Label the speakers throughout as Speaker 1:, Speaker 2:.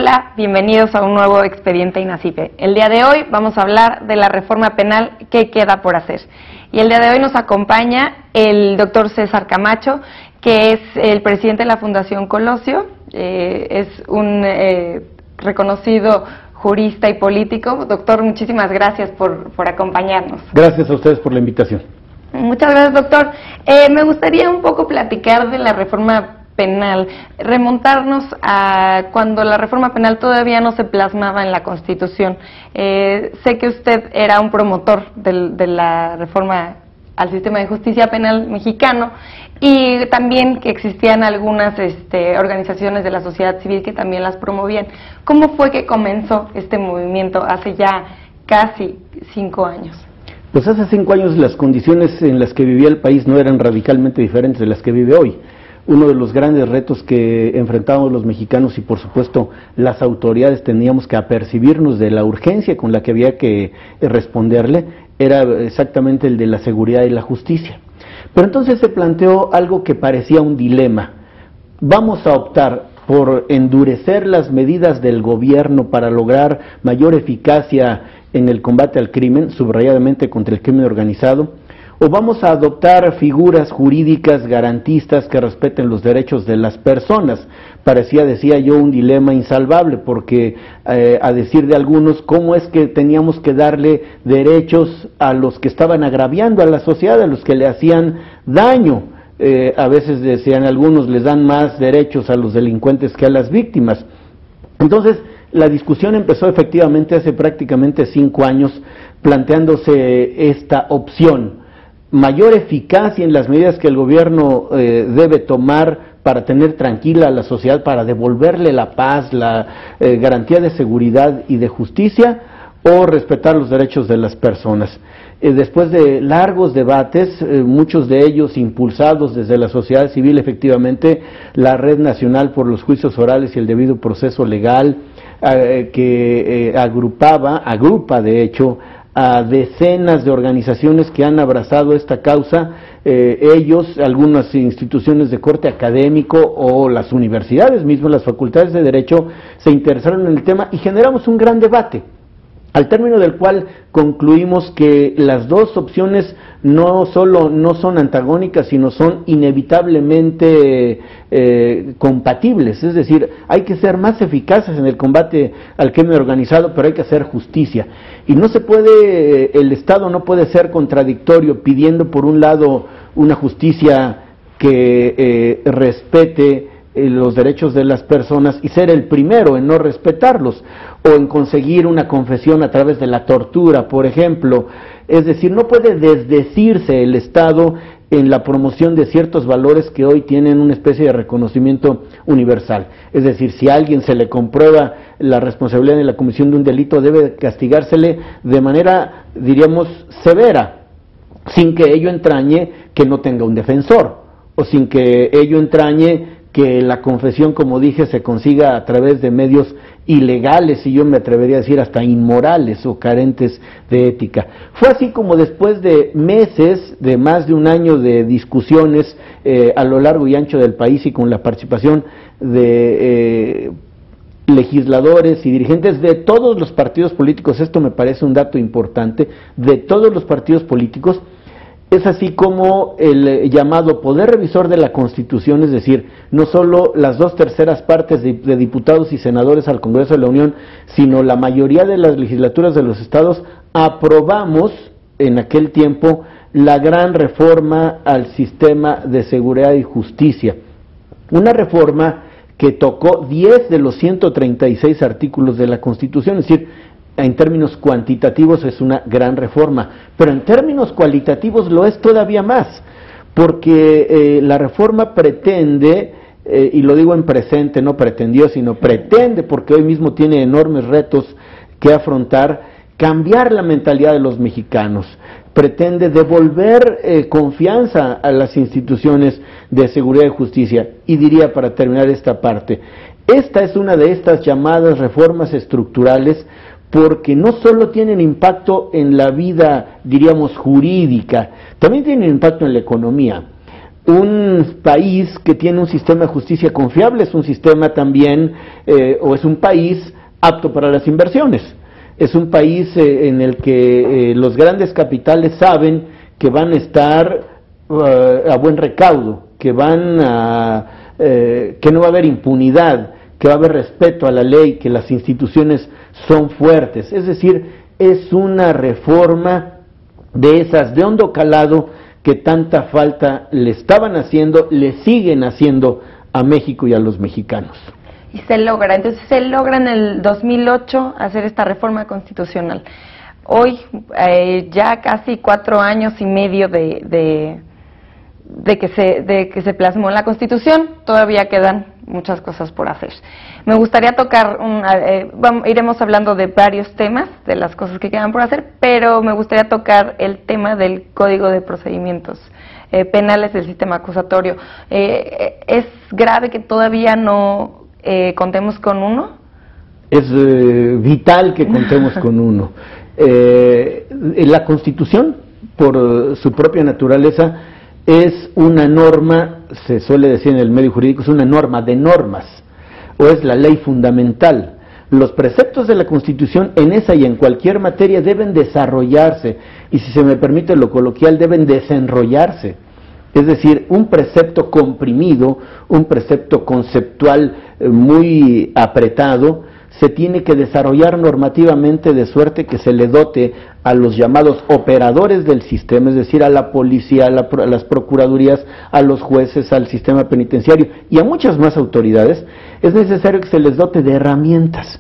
Speaker 1: Hola, bienvenidos a un nuevo Expediente INACIPE. El día de hoy vamos a hablar de la reforma penal que queda por hacer. Y el día de hoy nos acompaña el doctor César Camacho, que es el presidente de la Fundación Colosio, es un reconocido jurista y político. Doctor, muchísimas gracias por acompañarnos.
Speaker 2: Gracias a ustedes por la invitación.
Speaker 1: Muchas gracias, doctor. Me gustaría un poco platicar de la reforma penal, remontarnos a cuando la reforma penal todavía no se plasmaba en la Constitución. Sé que usted era un promotor de la reforma al sistema de justicia penal mexicano y también que existían algunas organizaciones de la sociedad civil que también las promovían. ¿Cómo fue que comenzó este movimiento hace ya casi 5 años?
Speaker 2: Pues hace 5 años las condiciones en las que vivía el país no eran radicalmente diferentes de las que vive hoy. Uno de los grandes retos que enfrentábamos los mexicanos y por supuesto las autoridades teníamos que apercibirnos de la urgencia con la que había que responderle era exactamente el de la seguridad y la justicia. Pero entonces se planteó algo que parecía un dilema. Vamos a optar por endurecer las medidas del gobierno para lograr mayor eficacia en el combate al crimen, subrayadamente contra el crimen organizado, o vamos a adoptar figuras jurídicas garantistas que respeten los derechos de las personas. Parecía, decía yo, un dilema insalvable, porque a decir de algunos, ¿cómo es que teníamos que darle derechos a los que estaban agraviando a la sociedad, a los que le hacían daño? A veces decían algunos, les dan más derechos a los delincuentes que a las víctimas. Entonces, la discusión empezó efectivamente hace prácticamente 5 años, planteándose esta opción: mayor eficacia en las medidas que el gobierno debe tomar para tener tranquila a la sociedad, para devolverle la paz, la garantía de seguridad y de justicia, o respetar los derechos de las personas. Después de largos debates, muchos de ellos impulsados desde la sociedad civil, efectivamente, la Red Nacional por los Juicios Orales y el Debido Proceso Legal, que agrupa de hecho a decenas de organizaciones que han abrazado esta causa, ellos, algunas instituciones de corte académico o las universidades mismas, las facultades de Derecho, se interesaron en el tema y generamos un gran debate, al término del cual concluimos que las dos opciones no solo no son antagónicas, sino son inevitablemente compatibles. Es decir, hay que ser más eficaces en el combate al crimen organizado, pero hay que hacer justicia. Y no se puede, el Estado no puede ser contradictorio pidiendo por un lado una justicia que respete los derechos de las personas y ser el primero en no respetarlos, o en conseguir una confesión a través de la tortura, por ejemplo. Es decir, no puede desdecirse el Estado en la promoción de ciertos valores que hoy tienen una especie de reconocimiento universal. Es decir, si a alguien se le comprueba la responsabilidad en la comisión de un delito, debe castigársele de manera, diríamos, severa, sin que ello entrañe que no tenga un defensor, o sin que ello entrañe que la confesión, como dije, se consiga a través de medios ilegales, y yo me atrevería a decir hasta inmorales o carentes de ética. Fue así como después de meses, de más de un año de discusiones a lo largo y ancho del país y con la participación de legisladores y dirigentes de todos los partidos políticos, esto me parece un dato importante, de todos los partidos políticos, es así como el llamado Poder Revisor de la Constitución, es decir, no solo las 2/3 partes de diputados y senadores al Congreso de la Unión, sino la mayoría de las legislaturas de los estados, aprobamos en aquel tiempo la gran reforma al sistema de seguridad y justicia. Una reforma que tocó 10 de los 136 artículos de la Constitución, es decir, en términos cuantitativos es una gran reforma, pero en términos cualitativos lo es todavía más, porque la reforma pretende, y lo digo en presente, no pretendió, sino pretende, porque hoy mismo tiene enormes retos que afrontar, cambiar la mentalidad de los mexicanos, pretende devolver confianza a las instituciones de seguridad y justicia. Y diría, para terminar esta parte, esta es una de estas llamadas reformas estructurales, porque no solo tienen impacto en la vida, diríamos, jurídica, también tienen impacto en la economía. un país que tiene un sistema de justicia confiable es un sistema también, o es un país apto para las inversiones. Es un país en el que los grandes capitales saben que van a estar a buen recaudo, que no va a haber impunidad, que va a haber respeto a la ley, que las instituciones son fuertes. Es decir, es una reforma de esas de hondo calado que tanta falta le estaban haciendo, le siguen haciendo a México y a los mexicanos.
Speaker 1: Y se logra, entonces se logra en el 2008 hacer esta reforma constitucional. Hoy, ya casi 4 años y medio de que se plasmó en la Constitución, todavía quedan muchas cosas por hacer. Me gustaría tocar, iremos hablando de varios temas, de las cosas que quedan por hacer, pero me gustaría tocar el tema del Código de Procedimientos Penales del sistema acusatorio. ¿Es grave que todavía no contemos con uno?
Speaker 2: Es vital que contemos con uno. La Constitución, por su propia naturaleza, es una norma, se suele decir en el medio jurídico, es una norma de normas, o es la ley fundamental. Los preceptos de la Constitución en esa y en cualquier materia deben desarrollarse, y si se me permite lo coloquial, deben desenrollarse. Es decir, un precepto comprimido, un precepto conceptual muy apretado, se tiene que desarrollar normativamente de suerte que se le dote a los llamados operadores del sistema, es decir, a la policía, a las procuradurías, a los jueces, al sistema penitenciario y a muchas más autoridades. Es necesario que se les dote de herramientas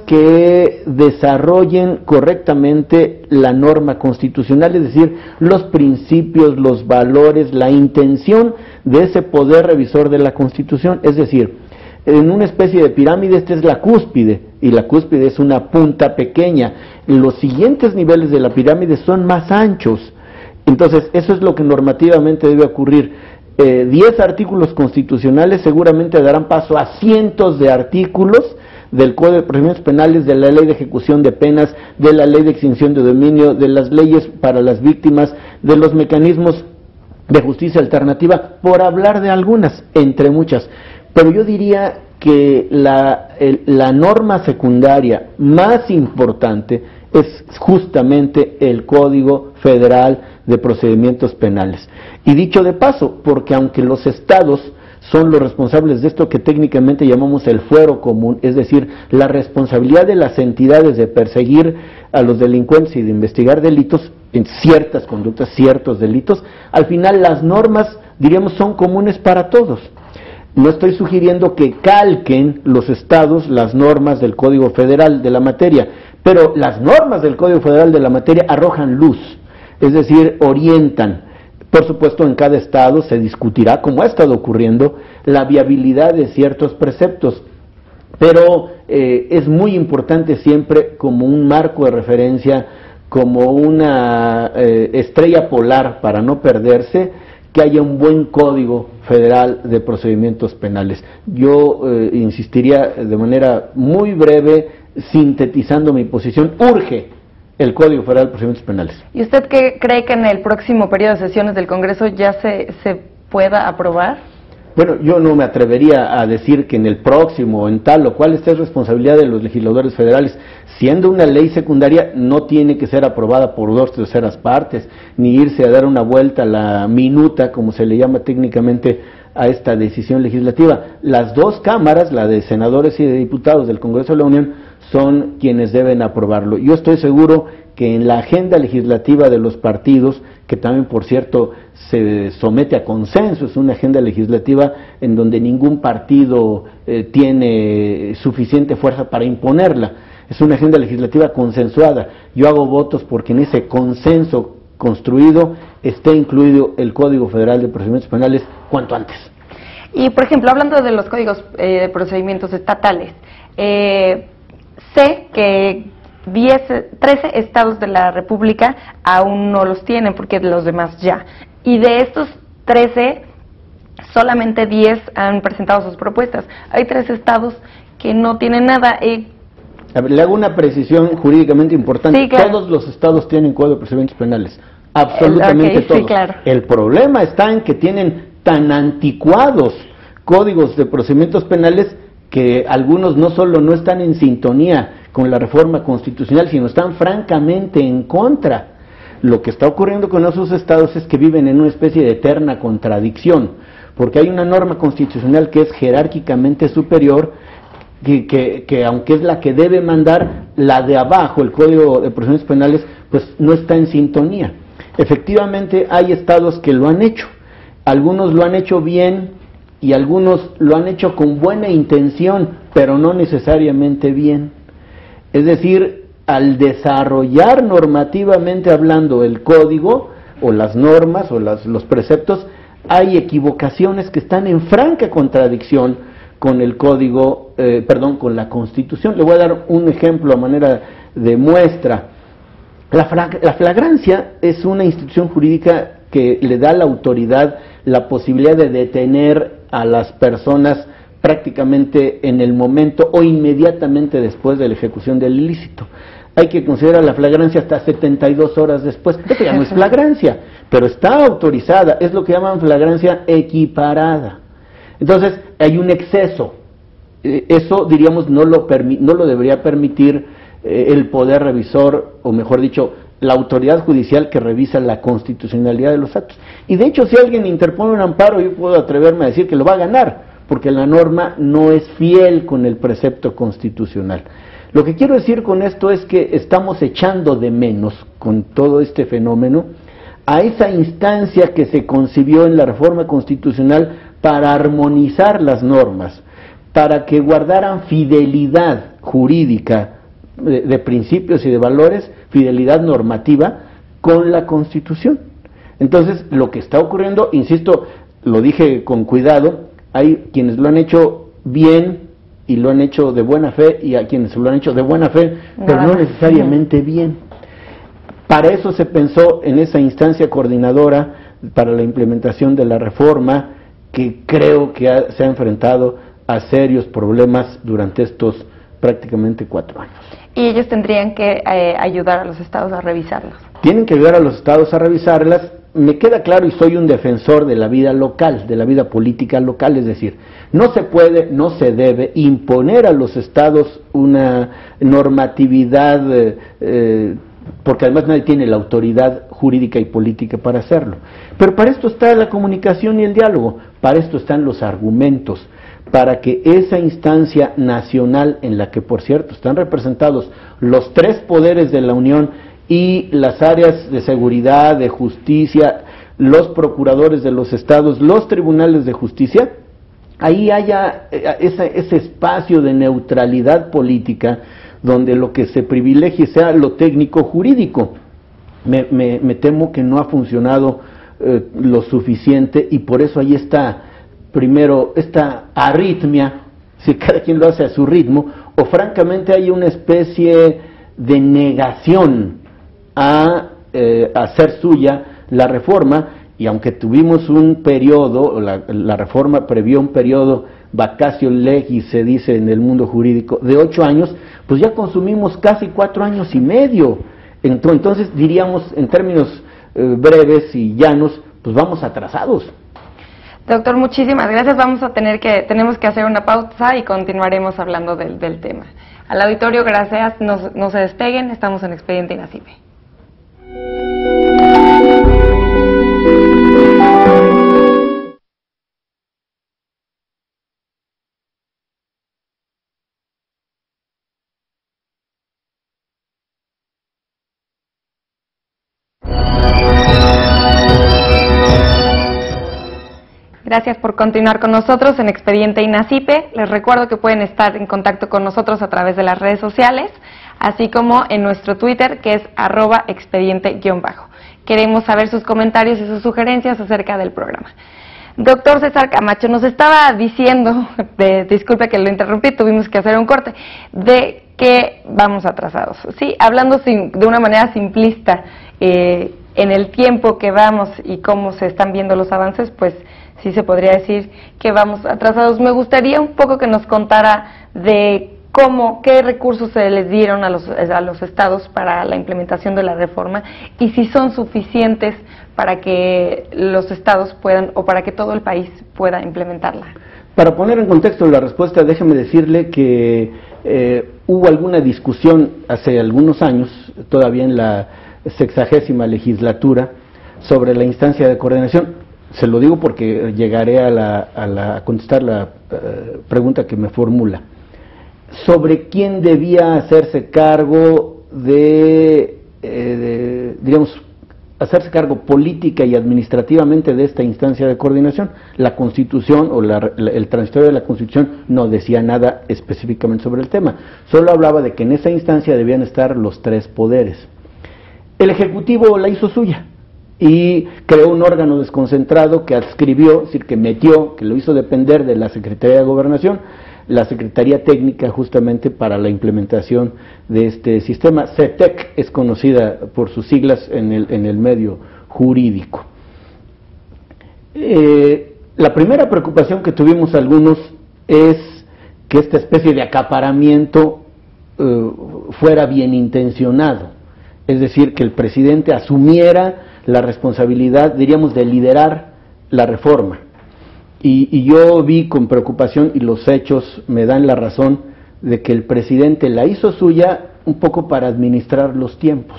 Speaker 2: que desarrollen correctamente la norma constitucional, es decir, los principios, los valores, la intención de ese poder revisor de la Constitución. Es decir, en una especie de pirámide, esta es la cúspide, y la cúspide es una punta pequeña. Los siguientes niveles de la pirámide son más anchos. Entonces, eso es lo que normativamente debe ocurrir. 10 artículos constitucionales seguramente darán paso a cientos de artículos del Código de Procedimientos Penales, de la Ley de Ejecución de Penas, de la Ley de Extinción de Dominio, de las leyes para las víctimas, de los mecanismos de justicia alternativa, por hablar de algunas, entre muchas. Pero yo diría que la norma secundaria más importante es justamente el Código Federal de Procedimientos Penales. Y dicho de paso, porque aunque los estados son los responsables de esto que técnicamente llamamos el fuero común, es decir, la responsabilidad de las entidades de perseguir a los delincuentes y de investigar delitos en ciertas conductas, ciertos delitos, al final las normas, diríamos, son comunes para todos. No estoy sugiriendo que calquen los estados las normas del Código Federal de la materia, pero las normas del Código Federal de la materia arrojan luz, es decir, orientan. Por supuesto, en cada estado se discutirá, como ha estado ocurriendo, la viabilidad de ciertos preceptos, pero es muy importante siempre como un marco de referencia, como una estrella polar para no perderse, que haya un buen Código Federal de Procedimientos Penales. Yo insistiría de manera muy breve, sintetizando mi posición, urge el Código Federal de Procedimientos Penales.
Speaker 1: ¿Y usted qué cree que en el próximo periodo de sesiones del Congreso ya se pueda aprobar?
Speaker 2: Bueno, yo no me atrevería a decir que en el próximo o en tal o cual, esta es responsabilidad de los legisladores federales. Siendo una ley secundaria, no tiene que ser aprobada por 2/3 partes, ni irse a dar una vuelta a la minuta, como se le llama técnicamente a esta decisión legislativa. Las dos cámaras, la de senadores y de diputados del Congreso de la Unión, son quienes deben aprobarlo. Yo estoy seguro que en la agenda legislativa de los partidos, que también, por cierto, se somete a consenso, es una agenda legislativa en donde ningún partido tiene suficiente fuerza para imponerla, es una agenda legislativa consensuada. Yo hago votos porque en ese consenso construido esté incluido el Código Federal de Procedimientos Penales cuanto antes.
Speaker 1: Y, por ejemplo, hablando de los códigos de procedimientos estatales, sé que 13 estados de la República aún no los tienen, porque los demás ya. Y de estos 13, solamente 10 han presentado sus propuestas. Hay 3 estados que no tienen nada.
Speaker 2: A ver, le hago una precisión jurídicamente importante.
Speaker 1: Sí, claro.
Speaker 2: Todos los estados tienen Código de Procedimientos Penales. absolutamente
Speaker 1: okay,
Speaker 2: todo.
Speaker 1: Sí, claro.
Speaker 2: El problema está en que tienen tan anticuados códigos de procedimientos penales que algunos no solo no están en sintonía con la reforma constitucional, sino están francamente en contra. Lo que está ocurriendo con esos estados es que viven en una especie de eterna contradicción, porque hay una norma constitucional que es jerárquicamente superior, que aunque es la que debe mandar, la de abajo, el Código de Procedimientos Penales, pues no está en sintonía. Efectivamente hay estados que lo han hecho, algunos lo han hecho bien y algunos lo han hecho con buena intención, pero no necesariamente bien. Es decir, al desarrollar normativamente hablando el código o las normas o los preceptos, hay equivocaciones que están en franca contradicción con el código, con la Constitución. Le voy a dar un ejemplo a manera de muestra. La flagrancia es una institución jurídica que le da a la autoridad la posibilidad de detener a las personas prácticamente en el momento o inmediatamente después de la ejecución del ilícito. Hay que considerar la flagrancia hasta 72 horas después. Esto ya no es flagrancia, pero está autorizada, es lo que llaman flagrancia equiparada. Entonces, hay un exceso. Eso, diríamos, no lo debería permitir el poder revisor, o mejor dicho, la autoridad judicial que revisa la constitucionalidad de los actos. Y de hecho, si alguien interpone un amparo, yo puedo atreverme a decir que lo va a ganar, porque la norma no es fiel con el precepto constitucional. Lo que quiero decir con esto es que estamos echando de menos, con todo este fenómeno, a esa instancia que se concibió en la reforma constitucional para armonizar las normas, para que guardaran fidelidad jurídica de principios y de valores, fidelidad normativa con la Constitución. Entonces, lo que está ocurriendo, insisto, lo dije con cuidado, hay quienes lo han hecho bien y lo han hecho de buena fe, y hay quienes lo han hecho de buena fe, pero no necesariamente bien. Para eso se pensó en esa instancia coordinadora para la implementación de la reforma, que creo que se ha enfrentado a serios problemas durante estos prácticamente 4 años.
Speaker 1: Y ellos tendrían que ayudar a los estados a revisarlas.
Speaker 2: Tienen que ayudar a los estados a revisarlas. Me queda claro, y soy un defensor de la vida local, de la vida política local, es decir, no se puede, no se debe imponer a los estados una normatividad, porque además nadie tiene la autoridad jurídica y política para hacerlo. Pero para esto está la comunicación y el diálogo, para esto están los argumentos, para que esa instancia nacional, en la que por cierto están representados los 3 poderes de la Unión y las áreas de seguridad, de justicia, los procuradores de los estados, los tribunales de justicia, ahí haya ese espacio de neutralidad política donde lo que se privilegie sea lo técnico jurídico. Me temo que no ha funcionado lo suficiente, y por eso ahí está primero esta arritmia, si cada quien lo hace a su ritmo, o francamente hay una especie de negación a hacer suya la reforma. Y aunque tuvimos un periodo, la reforma previó un periodo vacatio legis, se dice en el mundo jurídico, de 8 años, pues ya consumimos casi 4 años y medio. Entonces diríamos, en términos breves y llanos, pues vamos atrasados.
Speaker 1: Doctor, muchísimas gracias. Tenemos que hacer una pausa y continuaremos hablando del tema. Al auditorio, gracias. No se despeguen, estamos en Expediente INACIPE. Gracias por continuar con nosotros en Expediente INACIPE. Les recuerdo que pueden estar en contacto con nosotros a través de las redes sociales, así como en nuestro Twitter, que es @expediente_. Queremos saber sus comentarios y sus sugerencias acerca del programa. Doctor César Camacho, nos estaba diciendo, disculpe que lo interrumpí, tuvimos que hacer un corte, de que vamos atrasados. Sí, hablando de una manera simplista, en el tiempo que vamos y cómo se están viendo los avances, pues sí se podría decir que vamos atrasados. Me gustaría un poco que nos contara de qué recursos se les dieron a los estados para la implementación de la reforma y si son suficientes para que los estados puedan o para que todo el país pueda implementarla.
Speaker 2: Para poner en contexto la respuesta, déjeme decirle que hubo alguna discusión hace algunos años, todavía en la 60ª legislatura, sobre la instancia de coordinación. Se lo digo porque llegaré a contestar la pregunta que me formula. Sobre quién debía hacerse cargo digamos, hacerse cargo política y administrativamente de esta instancia de coordinación. La Constitución o el transitorio de la Constitución no decía nada específicamente sobre el tema, solo hablaba de que en esa instancia debían estar los 3 poderes. El Ejecutivo la hizo suya y creó un órgano desconcentrado que adscribió, es decir, que lo hizo depender de la Secretaría de Gobernación, la Secretaría Técnica justamente para la implementación de este sistema. CETEC es conocida por sus siglas en el medio jurídico. La primera preocupación que tuvimos algunos es que esta especie de acaparamiento fuera bien intencionado, es decir, que el presidente asumiera la responsabilidad, diríamos, de liderar la reforma. Y yo vi con preocupación, y los hechos me dan la razón, de que el presidente la hizo suya un poco para administrar los tiempos.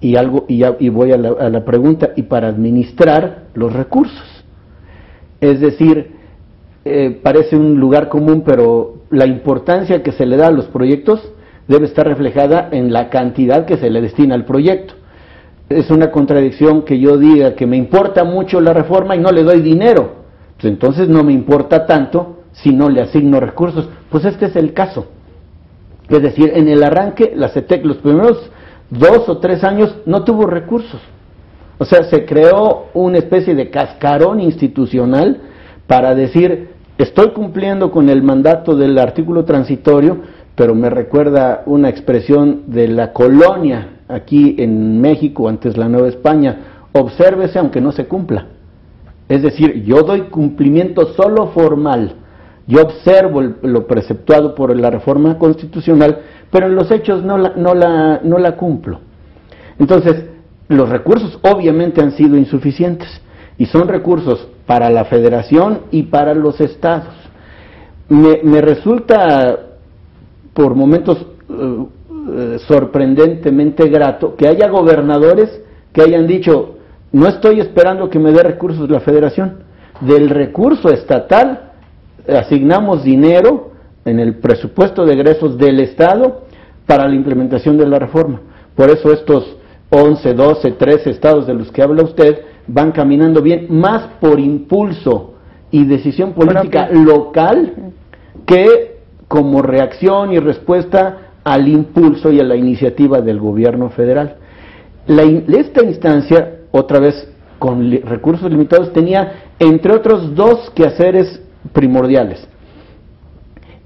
Speaker 2: Y voy a la pregunta, y para administrar los recursos. Es decir, parece un lugar común, pero la importancia que se le da a los proyectos debe estar reflejada en la cantidad que se le destina al proyecto. Es una contradicción que yo diga que me importa mucho la reforma y no le doy dinero. Entonces no me importa tanto si no le asigno recursos. Pues este es el caso. Es decir, en el arranque, la CETEC los primeros 2 o 3 años no tuvo recursos. O sea, se creó una especie de cascarón institucional para decir, estoy cumpliendo con el mandato del artículo transitorio, pero me recuerda una expresión de la colonia aquí en México, antes la Nueva España, obsérvese aunque no se cumpla. Es decir, yo doy cumplimiento solo formal, yo observo lo preceptuado por la reforma constitucional, pero en los hechos no la cumplo. Entonces, los recursos obviamente han sido insuficientes, y son recursos para la federación y para los estados. Me resulta por momentos sorprendentemente grato que haya gobernadores que hayan dicho, no estoy esperando que me dé recursos la federación, del recurso estatal asignamos dinero en el presupuesto de egresos del estado para la implementación de la reforma. Por eso estos 11, 12, 13 estados de los que habla usted van caminando bien, más por impulso y decisión política local que como reacción y respuesta al impulso y a la iniciativa del gobierno federal. Esta instancia, otra vez con recursos limitados, tenía entre otros 2 quehaceres primordiales: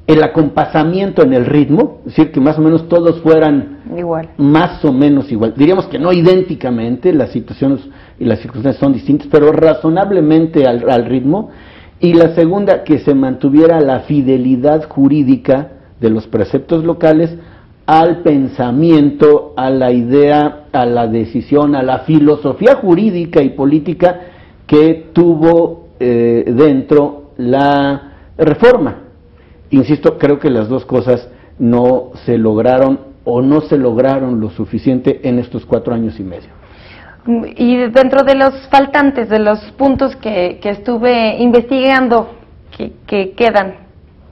Speaker 2: el acompasamiento en el ritmo, es decir, que más o menos todos fueran igual, más o menos igual, diríamos que no idénticamente, las situaciones y las circunstancias son distintas, pero razonablemente al ritmo. Y la segunda, que se mantuviera la fidelidad jurídica de los preceptos locales al pensamiento, a la idea, a la decisión, a la filosofía jurídica y política que tuvo dentro la reforma. Insisto, creo que las dos cosas no se lograron o no se lograron lo suficiente en estos 4 años y medio.
Speaker 1: Y dentro de los faltantes, de los puntos que estuve investigando que quedan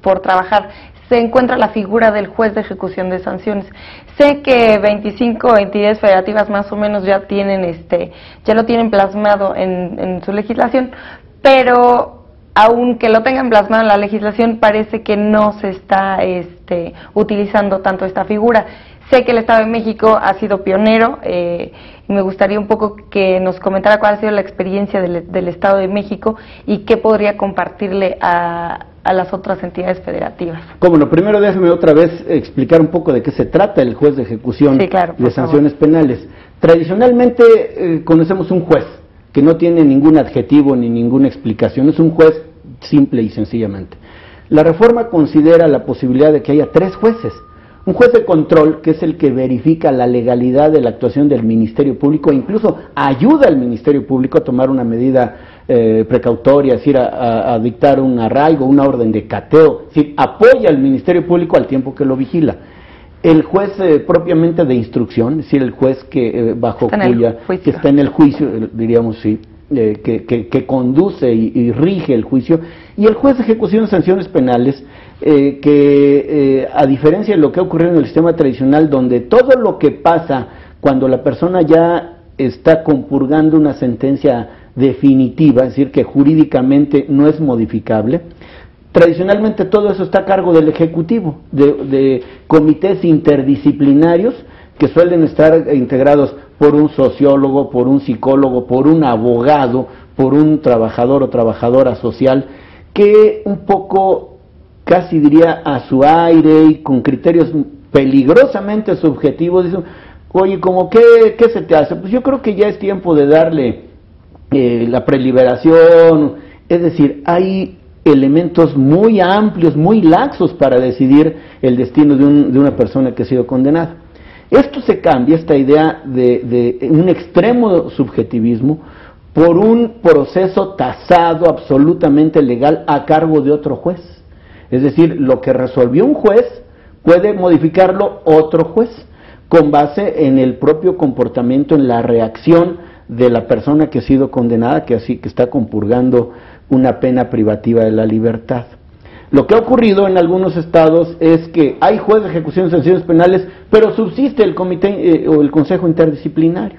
Speaker 1: por trabajar, se encuentra la figura del juez de ejecución de sanciones. Sé que 25 entidades federativas más o menos ya lo tienen plasmado en su legislación, pero aunque lo tengan plasmado en la legislación, parece que no se está utilizando tanto esta figura. Sé que el Estado de México ha sido pionero, y me gustaría un poco que nos comentara cuál ha sido la experiencia del Estado de México y qué podría compartirle a las otras entidades federativas. Como
Speaker 2: lo primero, déjeme otra vez explicar un poco de qué se trata el juez de ejecución de sanciones penales. Tradicionalmente conocemos un juez que no tiene ningún adjetivo ni ninguna explicación, es un juez simple y sencillamente. La reforma considera la posibilidad de que haya 3 jueces. Un juez de control, que es el que verifica la legalidad de la actuación del Ministerio Público e incluso ayuda al Ministerio Público a tomar una medida precautoria, es decir, a dictar un arraigo, una orden de cateo, es decir, apoya al Ministerio Público al tiempo que lo vigila. El juez propiamente de instrucción, es decir, el juez que bajo cuya que está en el juicio, diríamos sí, que conduce y rige el juicio, y el juez de ejecución de sanciones penales, a diferencia de lo que ha ocurrido en el sistema tradicional, donde todo lo que pasa cuando la persona ya está compurgando una sentencia definitiva, es decir, que jurídicamente no es modificable, tradicionalmente todo eso está a cargo del Ejecutivo, de comités interdisciplinarios que suelen estar integrados por un sociólogo, por un psicólogo, por un abogado, por un trabajador o trabajadora social, que un poco, casi diría a su aire y con criterios peligrosamente subjetivos, dicen, oye, ¿cómo qué se te hace? Pues yo creo que ya es tiempo de darle la preliberación, es decir, hay elementos muy amplios, muy laxos para decidir el destino de una persona que ha sido condenada. Esto se cambia, esta idea de un extremo subjetivismo, por un proceso tasado, absolutamente legal, a cargo de otro juez. Es decir, lo que resolvió un juez puede modificarlo otro juez, con base en el propio comportamiento, en la reacción de la persona que ha sido condenada, que está compurgando una pena privativa de la libertad. Lo que ha ocurrido en algunos estados es que hay juez de ejecución de sanciones penales, pero subsiste el comité o el consejo interdisciplinario.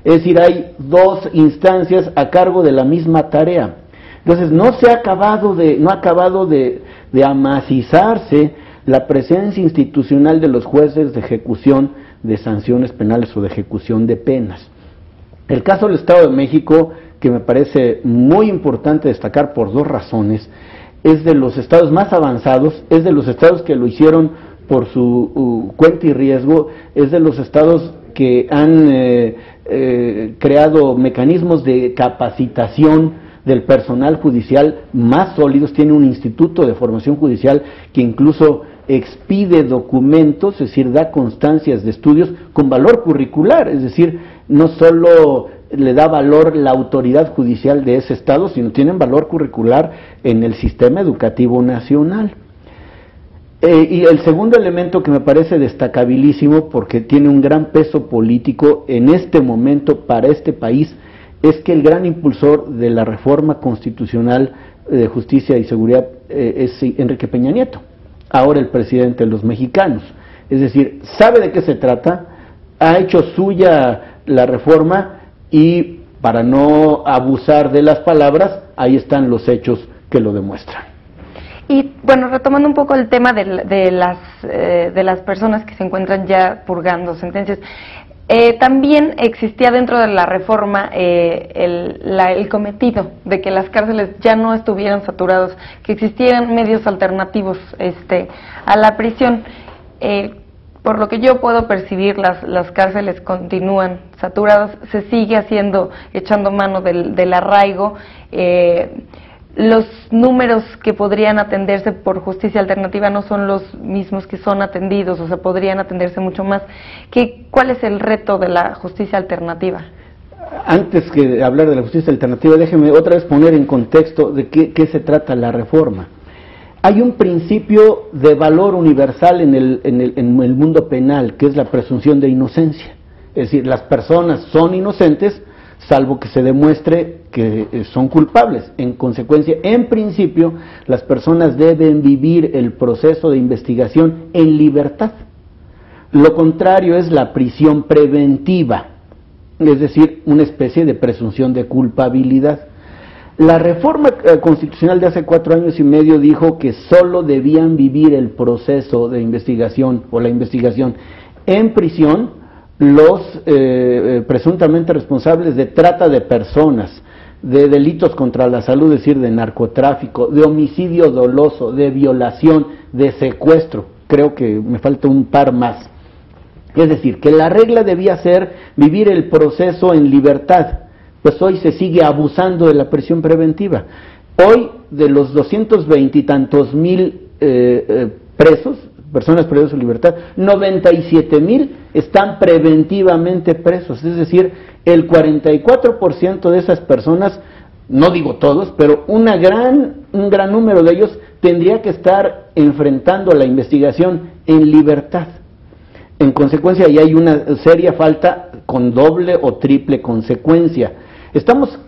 Speaker 2: Es decir, hay 2 instancias a cargo de la misma tarea. Entonces no ha acabado de amacizarse la presencia institucional de los jueces de ejecución de sanciones penales o de ejecución de penas. El caso del Estado de México, que me parece muy importante destacar por 2 razones, es de los estados más avanzados, es de los estados que lo hicieron por su cuenta y riesgo, es de los estados que han creado mecanismos de capacitación del personal judicial más sólidos, tiene un instituto de formación judicial que incluso expide documentos, es decir, da constancias de estudios con valor curricular, es decir, no solo le da valor la autoridad judicial de ese estado, sino tienen valor curricular en el sistema educativo nacional. Y el segundo elemento que me parece destacabilísimo, porque tiene un gran peso político en este momento para este país, es que el gran impulsor de la reforma constitucional de justicia y seguridad es Enrique Peña Nieto, ahora el presidente de los mexicanos. Es decir, sabe de qué se trata, ha hecho suya la reforma y, para no abusar de las palabras, ahí están los hechos que lo demuestran.
Speaker 1: Y bueno, retomando un poco el tema de las personas que se encuentran ya purgando sentencias, también existía dentro de la reforma el cometido de que las cárceles ya no estuvieran saturados, que existieran medios alternativos a la prisión. Por lo que yo puedo percibir, las cárceles continúan saturadas, se sigue echando mano del arraigo. Los números que podrían atenderse por justicia alternativa no son los mismos que son atendidos, o sea, podrían atenderse mucho más. ¿Cuál es el reto de la justicia alternativa?
Speaker 2: Antes que hablar de la justicia alternativa, déjeme otra vez poner en contexto de qué se trata la reforma. Hay un principio de valor universal en el mundo penal, que es la presunción de inocencia. Es decir, las personas son inocentes, salvo que se demuestre que son culpables. En consecuencia, en principio, las personas deben vivir el proceso de investigación en libertad. Lo contrario es la prisión preventiva, es decir, una especie de presunción de culpabilidad. La reforma constitucional de hace 4 años y medio dijo que solo debían vivir el proceso de investigación o la investigación en prisión los presuntamente responsables de trata de personas, de delitos contra la salud, es decir, de narcotráfico, de homicidio doloso, de violación, de secuestro. Creo que me falta un par más. Es decir, que la regla debía ser vivir el proceso en libertad. Pues hoy se sigue abusando de la prisión preventiva. Hoy, de los 220 y tantos mil presos, personas privadas de su libertad, 97,000 están preventivamente presos, es decir, el 44% de esas personas, no digo todos, pero un gran número de ellos tendría que estar enfrentando la investigación en libertad. En consecuencia, ahí hay una seria falta con doble o triple consecuencia. Estamos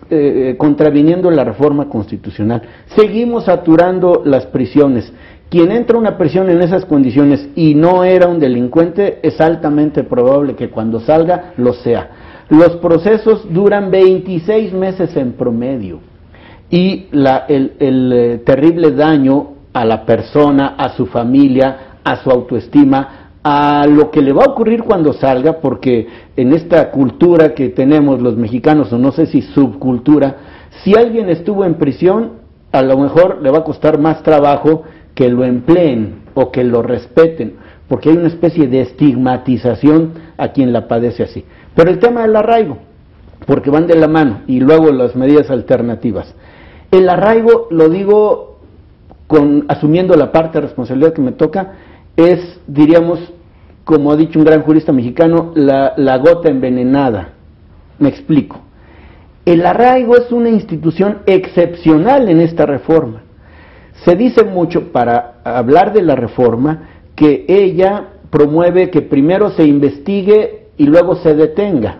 Speaker 2: contraviniendo la reforma constitucional, seguimos saturando las prisiones. Quien entra a una prisión en esas condiciones y no era un delincuente, es altamente probable que cuando salga lo sea. Los procesos duran 26 meses en promedio y el terrible daño a la persona, a su familia, a su autoestima, a lo que le va a ocurrir cuando salga, porque en esta cultura que tenemos los mexicanos, o no sé si subcultura, si alguien estuvo en prisión, a lo mejor le va a costar más trabajo que lo empleen o que lo respeten, porque hay una especie de estigmatización a quien la padece así. Pero el tema del arraigo, porque van de la mano, y luego las medidas alternativas. El arraigo, lo digo asumiendo la parte de responsabilidad que me toca, es, diríamos, como ha dicho un gran jurista mexicano, la gota envenenada. Me explico. El arraigo es una institución excepcional en esta reforma. Se dice mucho, para hablar de la reforma, que ella promueve que primero se investigue y luego se detenga.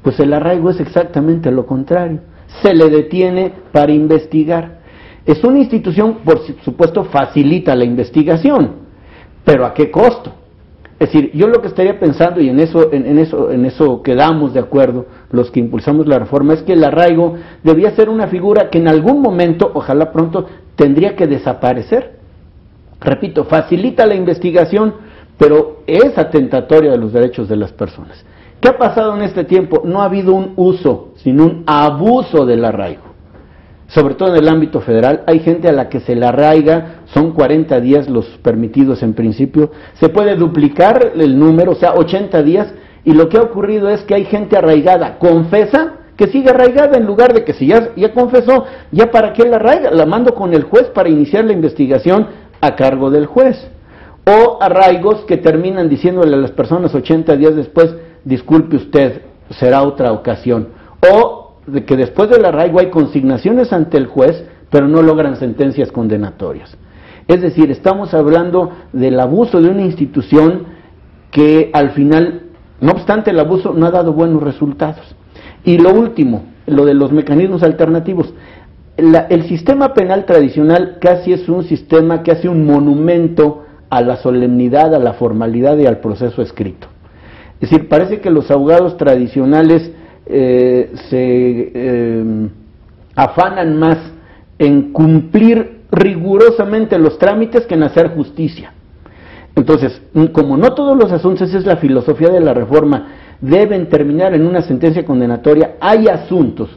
Speaker 2: Pues el arraigo es exactamente lo contrario. Se le detiene para investigar. Es una institución, por supuesto, facilita la investigación, pero ¿a qué costo? Es decir, yo lo que estaría pensando, y en eso quedamos de acuerdo los que impulsamos la reforma, es que el arraigo debía ser una figura que en algún momento, ojalá pronto, tendría que desaparecer. Repito, facilita la investigación, pero es atentatoria de los derechos de las personas. ¿Qué ha pasado en este tiempo? No ha habido un uso, sino un abuso del arraigo. Sobre todo en el ámbito federal, hay gente a la que se le arraiga, son 40 días los permitidos en principio, se puede duplicar el número, o sea, 80 días, y lo que ha ocurrido es que hay gente arraigada, confesa, que sigue arraigada, en lugar de que si ya confesó, ya para qué la arraiga, la mando con el juez para iniciar la investigación a cargo del juez. O arraigos que terminan diciéndole a las personas 80 días después, disculpe usted, será otra ocasión. O de que después del arraigo hay consignaciones ante el juez, pero no logran sentencias condenatorias. Es decir, estamos hablando del abuso de una institución que al final, no obstante el abuso, no ha dado buenos resultados. Y lo último, lo de los mecanismos alternativos. El sistema penal tradicional casi es un sistema que hace un monumento a la solemnidad, a la formalidad y al proceso escrito. Es decir, parece que los abogados tradicionales se afanan más en cumplir rigurosamente los trámites que en hacer justicia. Entonces, como no todos los asuntos, esa es la filosofía de la reforma, deben terminar en una sentencia condenatoria, hay asuntos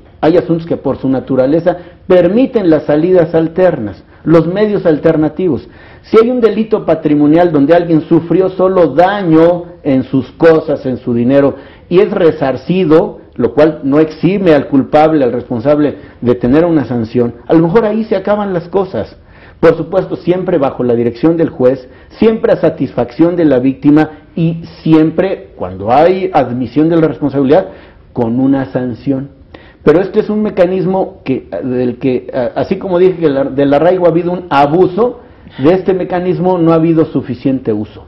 Speaker 2: que por su naturaleza permiten las salidas alternas, los medios alternativos. Si hay un delito patrimonial donde alguien sufrió solo daño en sus cosas, en su dinero, y es resarcido, lo cual no exime al culpable, al responsable de tener una sanción, a lo mejor ahí se acaban las cosas. Por supuesto, siempre bajo la dirección del juez, siempre a satisfacción de la víctima y siempre, cuando hay admisión de la responsabilidad, con una sanción. Pero este es un mecanismo del que, así como dije que del arraigo ha habido un abuso, de este mecanismo no ha habido suficiente uso.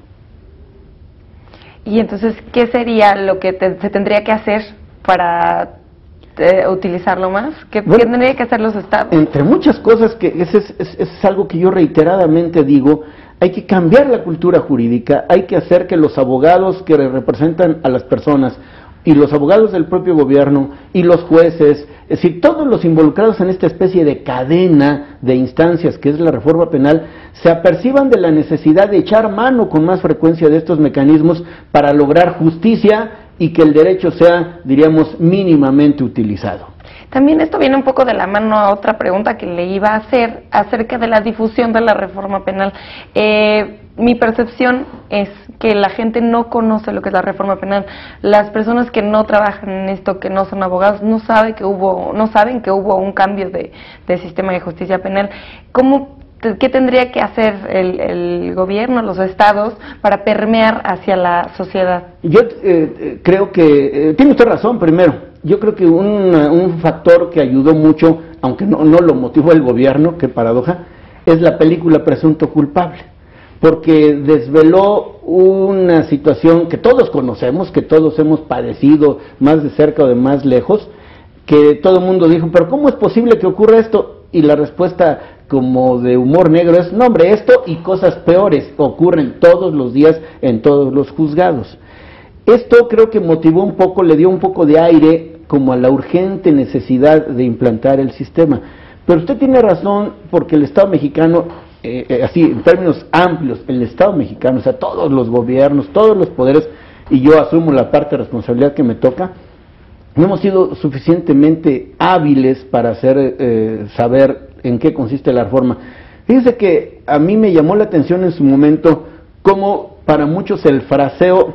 Speaker 1: Y entonces, ¿qué sería lo que se tendría que hacer para utilizarlo más? ¿Qué tendrían que hacer los estados?
Speaker 2: Entre muchas cosas, que es algo que yo reiteradamente digo, hay que cambiar la cultura jurídica, hay que hacer que los abogados que representan a las personas, y los abogados del propio gobierno, y los jueces, es decir, todos los involucrados en esta especie de cadena de instancias que es la reforma penal, se aperciban de la necesidad de echar mano con más frecuencia de estos mecanismos para lograr justicia y que el derecho sea, diríamos, mínimamente utilizado.
Speaker 1: También esto viene un poco de la mano a otra pregunta que le iba a hacer acerca de la difusión de la reforma penal. Mi percepción es que la gente no conoce lo que es la reforma penal. Las personas que no trabajan en esto, que no son abogados, no saben que hubo un cambio de sistema de justicia penal. ¿Qué tendría que hacer el gobierno, los estados, para permear hacia la sociedad?
Speaker 2: Yo creo que tiene usted razón. Primero, yo creo que un factor que ayudó mucho, aunque no lo motivó el gobierno, qué paradoja, es la película Presunto Culpable, porque desveló una situación que todos conocemos, que todos hemos padecido más de cerca o de más lejos, que todo el mundo dijo, pero ¿cómo es posible que ocurra esto? Y la respuesta como de humor negro es, no hombre, esto y cosas peores ocurren todos los días en todos los juzgados. Esto creo que motivó un poco, le dio un poco de aire como a la urgente necesidad de implantar el sistema. Pero usted tiene razón, porque el Estado mexicano, así en términos amplios, el Estado mexicano, o sea, todos los gobiernos, todos los poderes, y yo asumo la parte de responsabilidad que me toca, no hemos sido suficientemente hábiles para saber en qué consiste la reforma. Fíjense que a mí me llamó la atención en su momento cómo para muchos el fraseo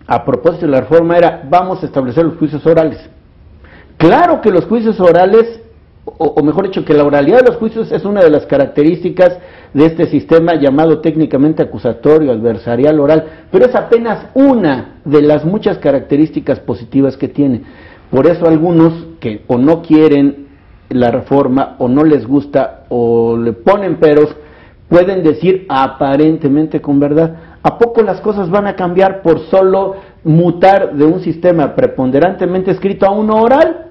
Speaker 2: a propósito de la reforma era, vamos a establecer los juicios orales. Claro que los juicios orales, o mejor dicho, que la oralidad de los juicios es una de las características de este sistema llamado técnicamente acusatorio, adversarial, oral, pero es apenas una de las muchas características positivas que tiene. Por eso algunos que o no quieren la reforma, o no les gusta, o le ponen peros, pueden decir aparentemente con verdad, ¿a poco las cosas van a cambiar por solo mutar de un sistema preponderantemente escrito a uno oral?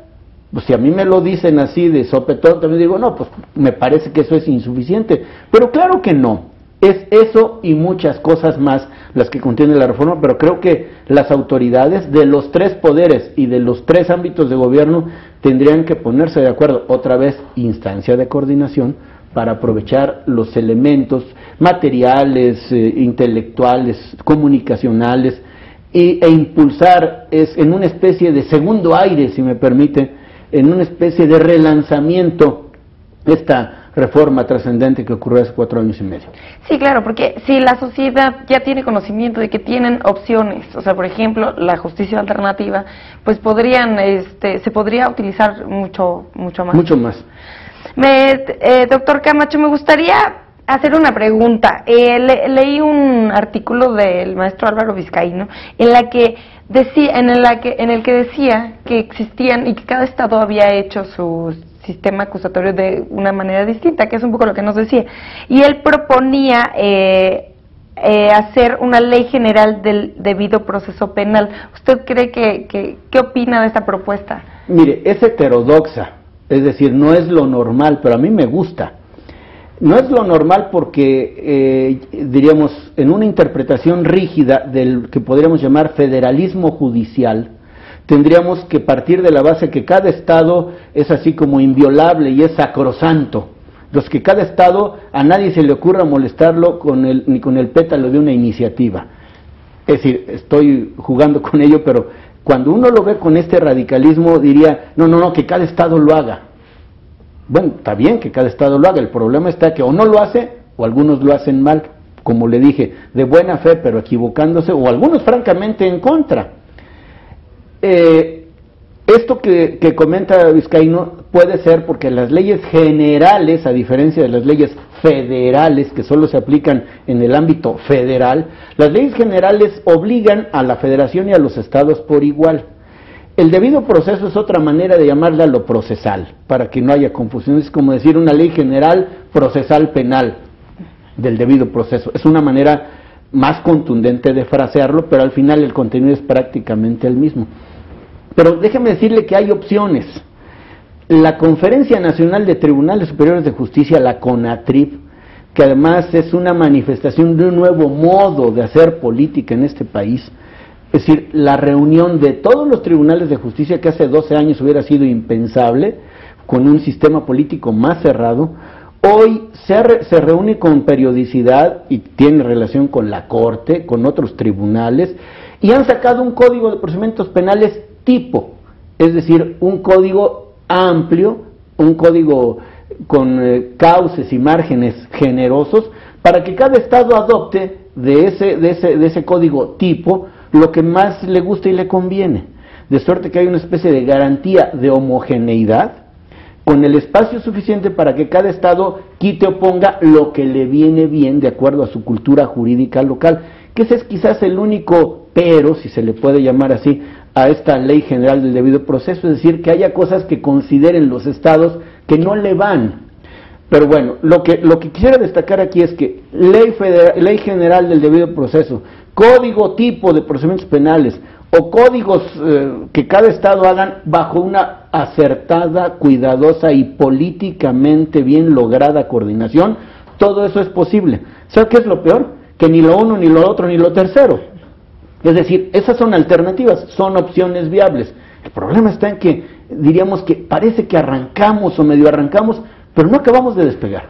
Speaker 2: Pues si a mí me lo dicen así de sopetón, también digo, no, pues me parece que eso es insuficiente. Pero claro que no, es eso y muchas cosas más las que contiene la reforma, pero creo que las autoridades de los tres poderes y de los tres ámbitos de gobierno tendrían que ponerse de acuerdo, otra vez, instancia de coordinación, para aprovechar los elementos materiales, intelectuales, comunicacionales, e impulsar en una especie de segundo aire, si me permite, en una especie de relanzamiento esta reforma trascendente que ocurrió hace 4 años y medio.
Speaker 1: Sí, claro, porque si la sociedad ya tiene conocimiento de que tienen opciones, o sea, por ejemplo, la justicia alternativa, pues se podría utilizar mucho más.
Speaker 2: Mucho más.
Speaker 1: Doctor Camacho, me gustaría hacer una pregunta. Leí un artículo del maestro Álvaro Vizcaíno en el que decía que existían y que cada estado había hecho su sistema acusatorio de una manera distinta, que es un poco lo que nos decía. Y él proponía hacer una ley general del debido proceso penal. ¿Usted cree qué opina de esta propuesta?
Speaker 2: Mire, es heterodoxa, es decir, no es lo normal, pero a mí me gusta. No es lo normal porque, diríamos, en una interpretación rígida del que podríamos llamar federalismo judicial, tendríamos que partir de la base que cada estado es así como inviolable y es sacrosanto. Los que cada estado a nadie se le ocurra molestarlo ni con el pétalo de una iniciativa. Es decir, estoy jugando con ello, pero cuando uno lo ve con este radicalismo diría, no, que cada estado lo haga. Bueno, está bien que cada estado lo haga, el problema está que o no lo hace, o algunos lo hacen mal, como le dije, de buena fe, pero equivocándose, o algunos francamente en contra. Esto que comenta Vizcaíno puede ser porque las leyes generales, a diferencia de las leyes federales, que solo se aplican en el ámbito federal, las leyes generales obligan a la federación y a los estados por igual. El debido proceso es otra manera de llamarle a lo procesal, para que no haya confusión. Es como decir una ley general procesal penal del debido proceso. Es una manera más contundente de frasearlo, pero al final el contenido es prácticamente el mismo. Pero déjeme decirle que hay opciones. La Conferencia Nacional de Tribunales Superiores de Justicia, la CONATRIP, que además es una manifestación de un nuevo modo de hacer política en este país, es decir, la reunión de todos los tribunales de justicia, que hace 12 años hubiera sido impensable, con un sistema político más cerrado, hoy se reúne con periodicidad y tiene relación con la Corte, con otros tribunales, y han sacado un código de procedimientos penales tipo, es decir, un código amplio, un código con cauces y márgenes generosos, para que cada estado adopte de ese código tipo lo que más le gusta y le conviene, de suerte que hay una especie de garantía de homogeneidad, con el espacio suficiente para que cada estado quite o ponga lo que le viene bien de acuerdo a su cultura jurídica local, que ese es quizás el único pero, si se le puede llamar así, a esta ley general del debido proceso, es decir, que haya cosas que consideren los estados que no le van. Pero bueno, lo que quisiera destacar aquí es que ley general del debido proceso, código tipo de procedimientos penales o códigos que cada estado hagan bajo una acertada, cuidadosa y políticamente bien lograda coordinación, todo eso es posible. ¿Sabe qué es lo peor? Que ni lo uno, ni lo otro, ni lo tercero. Es decir, esas son alternativas, son opciones viables. El problema está en que, diríamos que parece que arrancamos o medio arrancamos, pero no acabamos de despegar.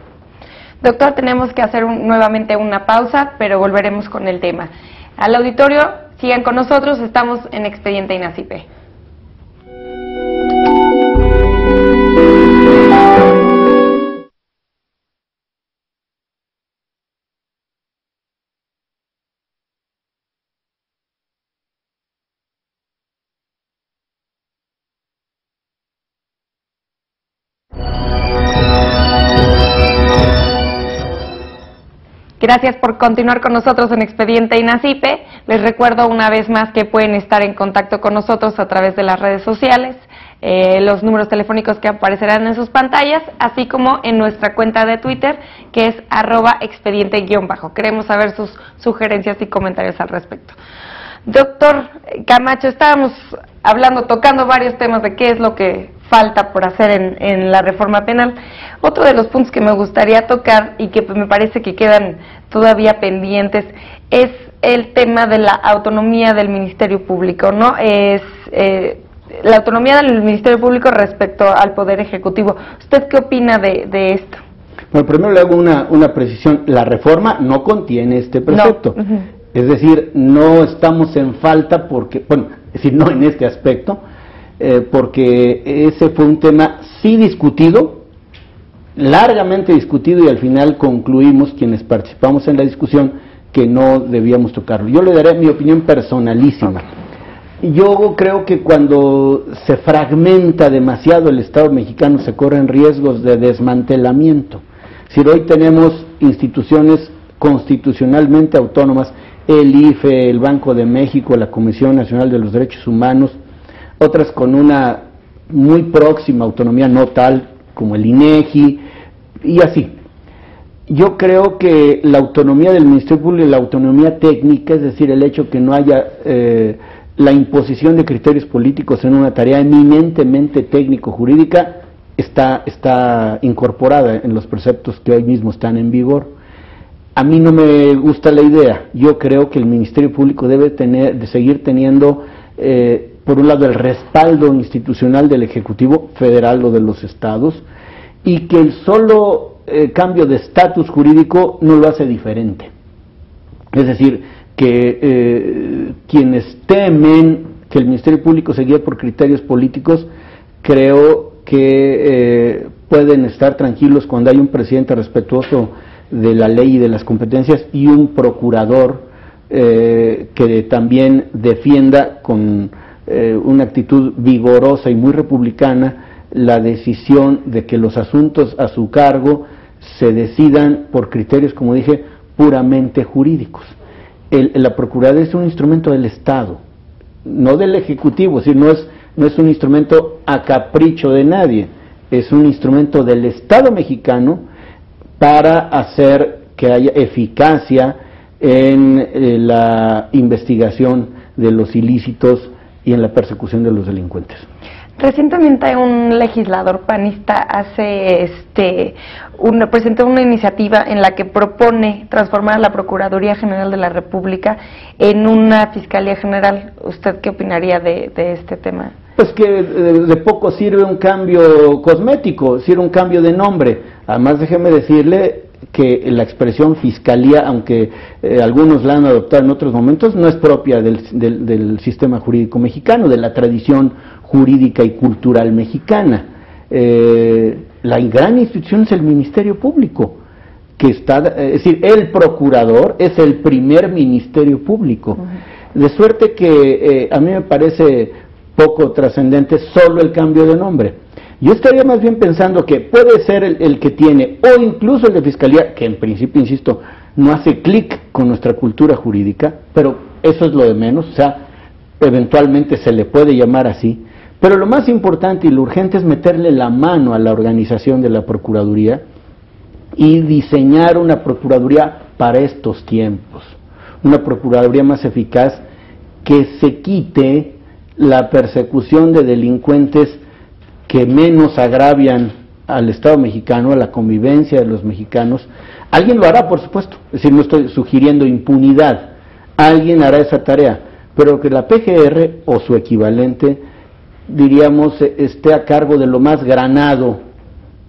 Speaker 1: Doctor, tenemos que hacer nuevamente una pausa, pero volveremos con el tema. Al auditorio, sigan con nosotros, estamos en Expediente INACIPE. Gracias por continuar con nosotros en Expediente INACIPE. Les recuerdo una vez más que pueden estar en contacto con nosotros a través de las redes sociales, los números telefónicos que aparecerán en sus pantallas, así como en nuestra cuenta de Twitter, que es @expediente_. Queremos saber sus sugerencias y comentarios al respecto. Doctor Camacho, estábamos tocando varios temas de qué es lo que falta por hacer en la reforma penal. Otro de los puntos que me gustaría tocar y que me parece que quedan todavía pendientes es el tema de la autonomía del Ministerio Público, ¿no? La autonomía del Ministerio Público respecto al Poder Ejecutivo. ¿Usted qué opina de esto?
Speaker 2: Bueno, primero le hago una precisión. La reforma no contiene este precepto. No. Es decir, no estamos en falta porque, bueno, es decir, no en este aspecto, porque ese fue un tema sí discutido, largamente discutido, y al final concluimos, quienes participamos en la discusión, que no debíamos tocarlo. Yo le daré mi opinión personalísima. Yo creo que cuando se fragmenta demasiado el Estado mexicano se corren riesgos de desmantelamiento. Si hoy tenemos instituciones constitucionalmente autónomas, el IFE, el Banco de México, la Comisión Nacional de los Derechos Humanos, otras con una muy próxima autonomía, no tal como el INEGI, y así. Yo creo que la autonomía del Ministerio Público y la autonomía técnica, es decir, el hecho que no haya la imposición de criterios políticos en una tarea eminentemente técnico-jurídica, está incorporada en los preceptos que hoy mismo están en vigor. A mí no me gusta la idea. Yo creo que el Ministerio Público debe seguir teniendo, por un lado, el respaldo institucional del Ejecutivo Federal o de los estados, y que el solo cambio de estatus jurídico no lo hace diferente. Es decir, que quienes temen que el Ministerio Público se guíe por criterios políticos, creo que pueden estar tranquilos cuando hay un presidente respetuoso de la ley y de las competencias y un procurador que también defienda con una actitud vigorosa y muy republicana la decisión de que los asuntos a su cargo se decidan por criterios, como dije, puramente jurídicos. La Procuraduría es un instrumento del Estado, no del Ejecutivo, es decir, no es un instrumento a capricho de nadie, es un instrumento del Estado mexicano para hacer que haya eficacia en la investigación de los ilícitos y en la persecución de los delincuentes.
Speaker 1: Recientemente un legislador panista presentó una iniciativa en la que propone transformar a la Procuraduría General de la República en una Fiscalía General. ¿Usted qué opinaría de este tema?
Speaker 2: Pues que de poco sirve un cambio cosmético, sirve un cambio de nombre. Además, déjeme decirle que la expresión fiscalía, aunque algunos la han adoptado en otros momentos, no es propia del sistema jurídico mexicano, de la tradición jurídica y cultural mexicana. la gran institución es el Ministerio Público, que está, es decir, el procurador es el primer ministerio público. De suerte que a mí me parece poco trascendente solo el cambio de nombre. Yo estaría más bien pensando que puede ser el que tiene, o incluso el de Fiscalía, que en principio, insisto, no hace clic con nuestra cultura jurídica, pero eso es lo de menos, o sea, eventualmente se le puede llamar así, pero lo más importante y lo urgente es meterle la mano a la organización de la Procuraduría y diseñar una Procuraduría para estos tiempos, una Procuraduría más eficaz que se quite la persecución de delincuentes que menos agravian al Estado mexicano, a la convivencia de los mexicanos. Alguien lo hará, por supuesto, es decir, no estoy sugiriendo impunidad, alguien hará esa tarea, pero que la PGR o su equivalente, diríamos, esté a cargo de lo más granado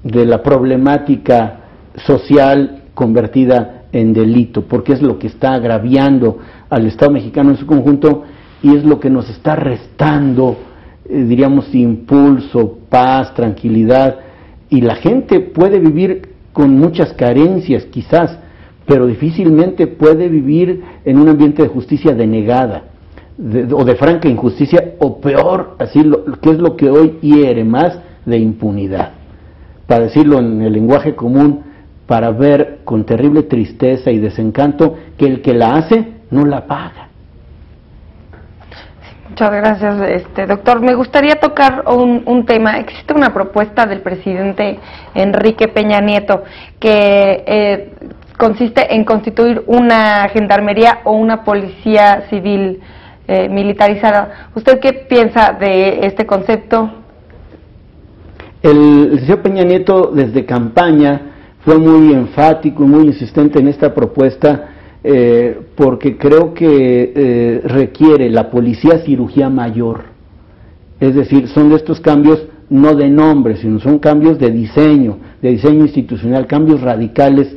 Speaker 2: de la problemática social convertida en delito, porque es lo que está agraviando al Estado mexicano en su conjunto y es lo que nos está restando, diríamos, impulso, paz, tranquilidad, y la gente puede vivir con muchas carencias quizás, pero difícilmente puede vivir en un ambiente de justicia denegada, o de franca injusticia, o peor, así que es lo que hoy hiere más, de impunidad. Para decirlo en el lenguaje común, para ver con terrible tristeza y desencanto que el que la hace no la paga.
Speaker 1: Muchas gracias, doctor. Me gustaría tocar un tema. Existe una propuesta del presidente Enrique Peña Nieto que consiste en constituir una gendarmería o una policía civil militarizada. ¿Usted qué piensa de este concepto?
Speaker 2: El señor Peña Nieto desde campaña fue muy enfático y muy insistente en esta propuesta, porque creo que requiere la policía cirugía mayor. Es decir, son de estos cambios no de nombre, sino son cambios de diseño institucional, cambios radicales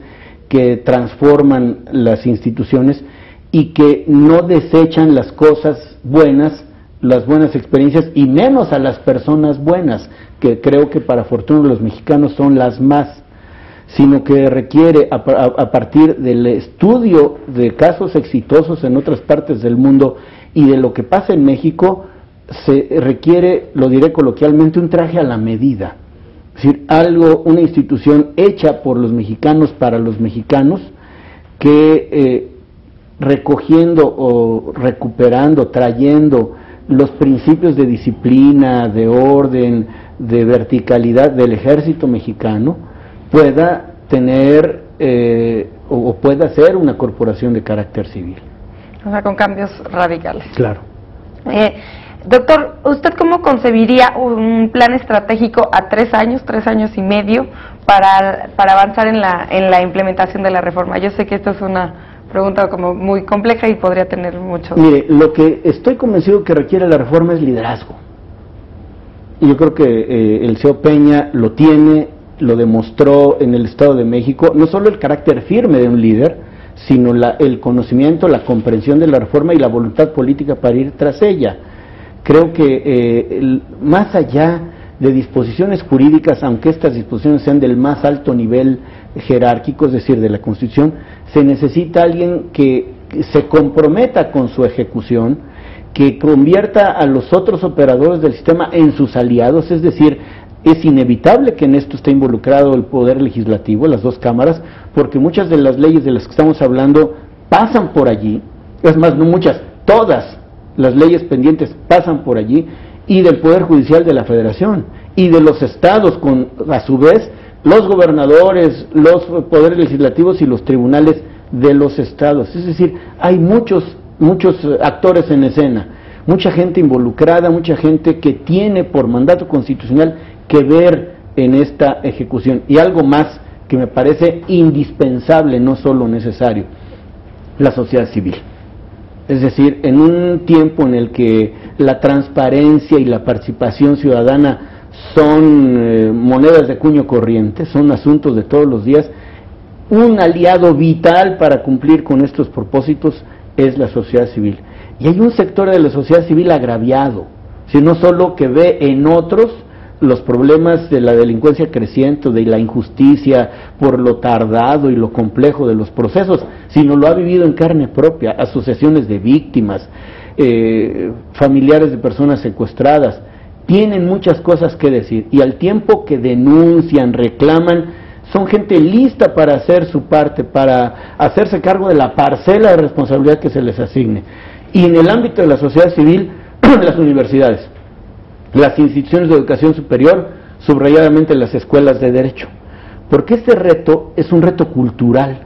Speaker 2: que transforman las instituciones y que no desechan las cosas buenas, las buenas experiencias, y menos a las personas buenas, que creo que para fortuna de los mexicanos son las más, sino que requiere, a partir del estudio de casos exitosos en otras partes del mundo y de lo que pasa en México, se requiere, lo diré coloquialmente, un traje a la medida. Es decir, una institución hecha por los mexicanos para los mexicanos, que recogiendo o recuperando, trayendo los principios de disciplina, de orden, de verticalidad del ejército mexicano, pueda tener o pueda ser una corporación de carácter civil.
Speaker 1: O sea, con cambios radicales.
Speaker 2: Claro.
Speaker 1: Doctor, ¿usted cómo concebiría un plan estratégico a 3 años y medio para avanzar en la implementación de la reforma? Yo sé que esto es una pregunta como muy compleja y podría tener mucho.
Speaker 2: Mire, lo que estoy convencido que requiere la reforma es liderazgo. Y yo creo que el señor Peña lo tiene, lo demostró en el Estado de México, no solo el carácter firme de un líder, sino el conocimiento, la comprensión de la reforma y la voluntad política para ir tras ella. Creo que más allá de disposiciones jurídicas, aunque estas disposiciones sean del más alto nivel jerárquico, es decir, de la Constitución, se necesita alguien que se comprometa con su ejecución, que convierta a los otros operadores del sistema en sus aliados, es decir, es inevitable que en esto esté involucrado el Poder Legislativo, las dos cámaras, porque muchas de las leyes de las que estamos hablando pasan por allí, es más, no muchas, todas las leyes pendientes pasan por allí, y del Poder Judicial de la Federación, y de los estados, con a su vez los gobernadores, los poderes legislativos y los tribunales de los estados. Es decir, hay muchos actores en escena, mucha gente involucrada, mucha gente que tiene por mandato constitucional que ver en esta ejecución. Y algo más que me parece indispensable, no solo necesario, la sociedad civil. Es decir, en un tiempo en el que la transparencia y la participación ciudadana son monedas de cuño corriente, son asuntos de todos los días, un aliado vital para cumplir con estos propósitos es la sociedad civil. Y hay un sector de la sociedad civil agraviado, no solo que ve en otros los problemas de la delincuencia creciente, de la injusticia, por lo tardado y lo complejo de los procesos, sino lo ha vivido en carne propia, asociaciones de víctimas, familiares de personas secuestradas, tienen muchas cosas que decir, y al tiempo que denuncian, reclaman, son gente lista para hacer su parte, para hacerse cargo de la parcela de responsabilidad que se les asigne. Y en el ámbito de la sociedad civil, las universidades, las instituciones de educación superior, subrayadamente las escuelas de derecho, porque este reto es un reto cultural,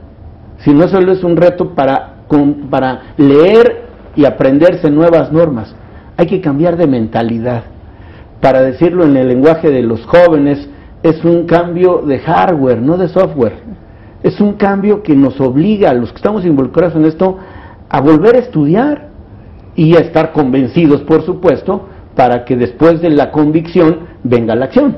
Speaker 2: si no solo es un reto para leer y aprenderse nuevas normas, hay que cambiar de mentalidad. Para decirlo en el lenguaje de los jóvenes, es un cambio de hardware, no de software. Es un cambio que nos obliga a los que estamos involucrados en esto a volver a estudiar y a estar convencidos, por supuesto, para que después de la convicción venga la acción.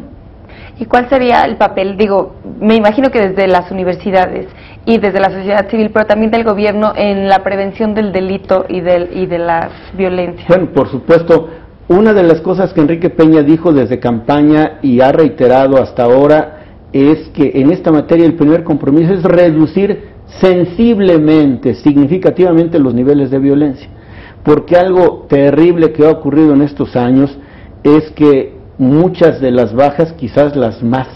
Speaker 1: ¿Y cuál sería el papel? Digo, me imagino que desde las universidades y desde la sociedad civil, pero también del gobierno en la prevención del delito y de las violencias.
Speaker 2: Bueno, por supuesto, una de las cosas que Enrique Peña dijo desde campaña y ha reiterado hasta ahora es que en esta materia el primer compromiso es reducir sensiblemente, significativamente los niveles de violencia. Porque algo terrible que ha ocurrido en estos años es que muchas de las bajas, quizás las más,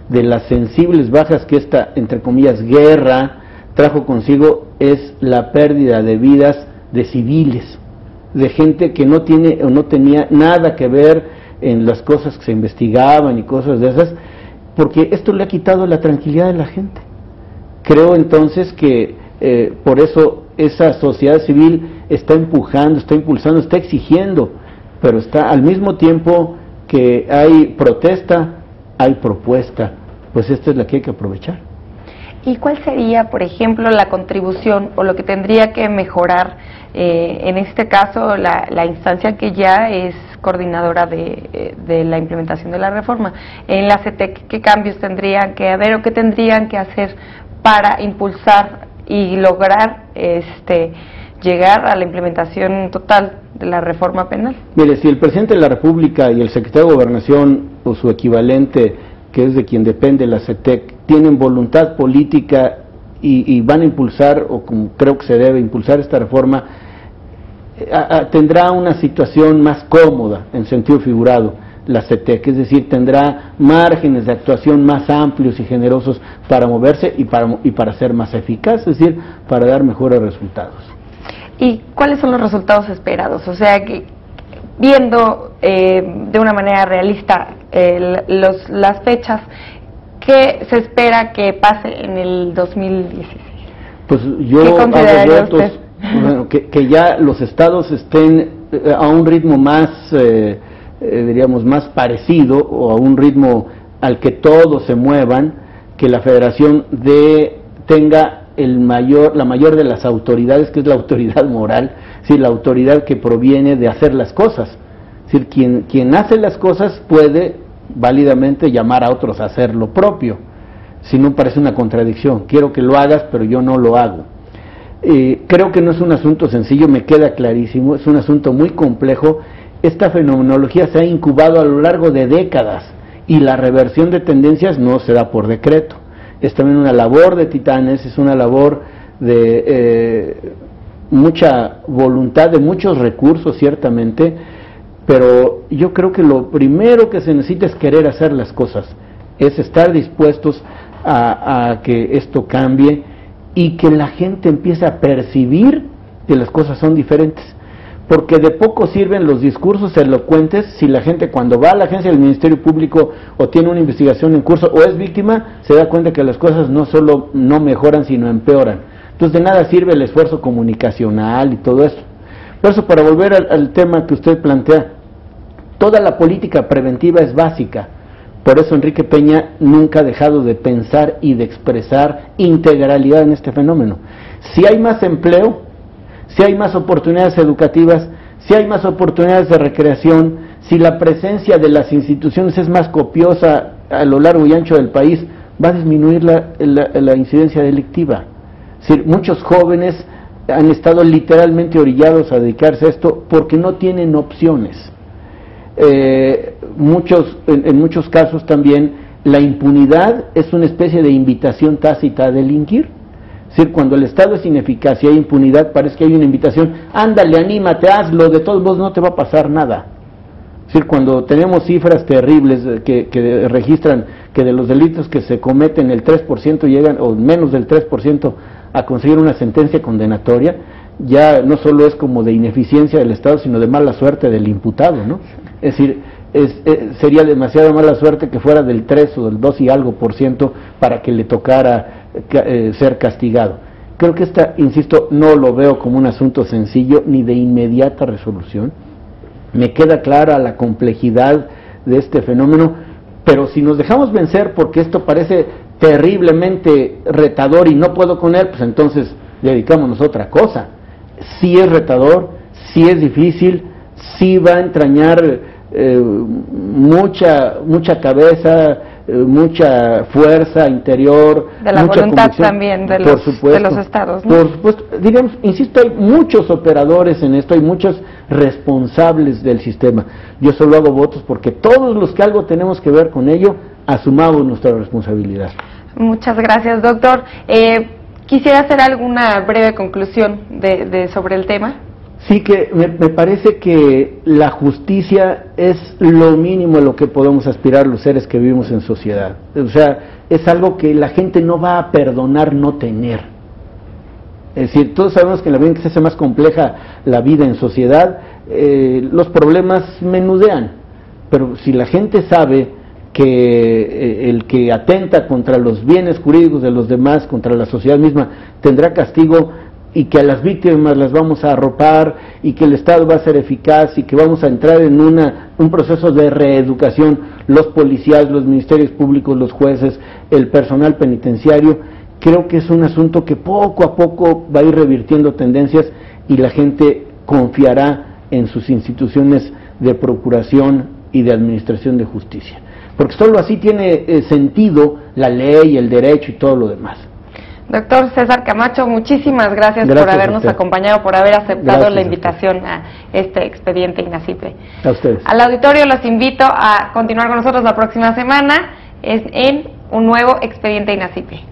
Speaker 2: de las sensibles bajas que esta, entre comillas, guerra trajo consigo, es la pérdida de vidas de civiles, de gente que no tiene o no tenía nada que ver en las cosas que se investigaban y cosas de esas, porque esto le ha quitado la tranquilidad de la gente. Creo entonces que por eso esa sociedad civil está empujando, está impulsando, está exigiendo, pero está al mismo tiempo que hay protesta, hay propuesta, pues esta es la que hay que aprovechar.
Speaker 1: ¿Y cuál sería, por ejemplo, la contribución o lo que tendría que mejorar, en este caso, la instancia que ya es coordinadora de la implementación de la reforma? En la CETEC, ¿qué cambios tendrían que haber o qué tendrían que hacer para impulsar y lograr llegar a la implementación total de la reforma penal?
Speaker 2: Mire, si el presidente de la República y el secretario de Gobernación o su equivalente, que es de quien depende la CETEC, tienen voluntad política y van a impulsar, o como creo que se debe impulsar esta reforma, tendrá una situación más cómoda en sentido figurado la CETEC, es decir, tendrá márgenes de actuación más amplios y generosos para moverse y para ser más eficaz, es decir, para dar mejores resultados.
Speaker 1: ¿Y cuáles son los resultados esperados? O sea, que viendo de una manera realista las fechas, ¿qué se espera que pase en el 2016?
Speaker 2: Pues yo hago votos, bueno, que ya los estados estén a un ritmo más, diríamos, más parecido, o a un ritmo al que todos se muevan, que la federación tenga la mayor de las autoridades, que es la autoridad moral, ¿sí? La autoridad que proviene de hacer las cosas. Es decir, quien hace las cosas puede válidamente llamar a otros a hacer lo propio, si no parece una contradicción. Quiero que lo hagas, pero yo no lo hago. Creo que no es un asunto sencillo, me queda clarísimo, es un asunto muy complejo. Esta fenomenología se ha incubado a lo largo de décadas y la reversión de tendencias no se da por decreto. Es también una labor de titanes, es una labor de mucha voluntad, de muchos recursos ciertamente, pero yo creo que lo primero que se necesita es querer hacer las cosas, es estar dispuestos a que esto cambie y que la gente empiece a percibir que las cosas son diferentes, porque de poco sirven los discursos elocuentes si la gente, cuando va a la agencia del Ministerio Público o tiene una investigación en curso o es víctima, se da cuenta que las cosas no solo no mejoran sino empeoran. Entonces de nada sirve el esfuerzo comunicacional y todo eso. Por eso, para volver al tema que usted plantea, toda la política preventiva es básica. Por eso Enrique Peña nunca ha dejado de pensar y de expresar integralidad en este fenómeno. Si hay más empleo, si hay más oportunidades educativas, si hay más oportunidades de recreación, si la presencia de las instituciones es más copiosa a lo largo y ancho del país, va a disminuir la incidencia delictiva. Es decir, muchos jóvenes han estado literalmente orillados a dedicarse a esto porque no tienen opciones. En muchos casos también la impunidad es una especie de invitación tácita a delinquir. Es decir, cuando el Estado es ineficaz y hay impunidad, parece que hay una invitación, ándale, anímate, hazlo, de todos modos no te va a pasar nada. Es decir, cuando tenemos cifras terribles que registran que de los delitos que se cometen el 3% llegan, o menos del 3%, a conseguir una sentencia condenatoria, ya no solo es como de ineficiencia del Estado, sino de mala suerte del imputado, ¿no? Es decir, sería demasiada mala suerte que fuera del 3 o del 2 y algo por ciento para que le tocara ser castigado. Creo que insisto, no lo veo como un asunto sencillo ni de inmediata resolución. Me queda clara la complejidad de este fenómeno, pero si nos dejamos vencer porque esto parece terriblemente retador y no puedo con él, pues entonces dedicámonos a otra cosa. Sí es retador, sí es difícil, sí va a entrañar mucha cabeza, mucha fuerza interior,
Speaker 1: de la
Speaker 2: mucha
Speaker 1: voluntad
Speaker 2: convicción,
Speaker 1: también de los estados, ¿no?
Speaker 2: Por supuesto, digamos, insisto, hay muchos operadores en esto, hay muchos responsables del sistema. Yo solo hago votos porque todos los que algo tenemos que ver con ello, asumamos nuestra responsabilidad.
Speaker 1: Muchas gracias, doctor. Quisiera hacer alguna breve conclusión sobre el tema.
Speaker 2: Sí, que me parece que la justicia es lo mínimo a lo que podemos aspirar los seres que vivimos en sociedad. O sea, es algo que la gente no va a perdonar no tener. Es decir, todos sabemos que en la medida en que se hace más compleja la vida en sociedad, los problemas menudean. Pero si la gente sabe que el que atenta contra los bienes jurídicos de los demás, contra la sociedad misma, tendrá castigo, y que a las víctimas las vamos a arropar, y que el Estado va a ser eficaz, y que vamos a entrar en un proceso de reeducación, los policías, los ministerios públicos, los jueces, el personal penitenciario, creo que es un asunto que poco a poco va a ir revirtiendo tendencias y la gente confiará en sus instituciones de procuración y de administración de justicia. Porque solo así tiene sentido la ley, el derecho y todo lo demás.
Speaker 1: Doctor César Camacho, muchísimas gracias por habernos acompañado, por haber aceptado la invitación a este expediente INACYPE.
Speaker 2: A ustedes.
Speaker 1: Al auditorio los invito a continuar con nosotros la próxima semana en un nuevo expediente INACYPE.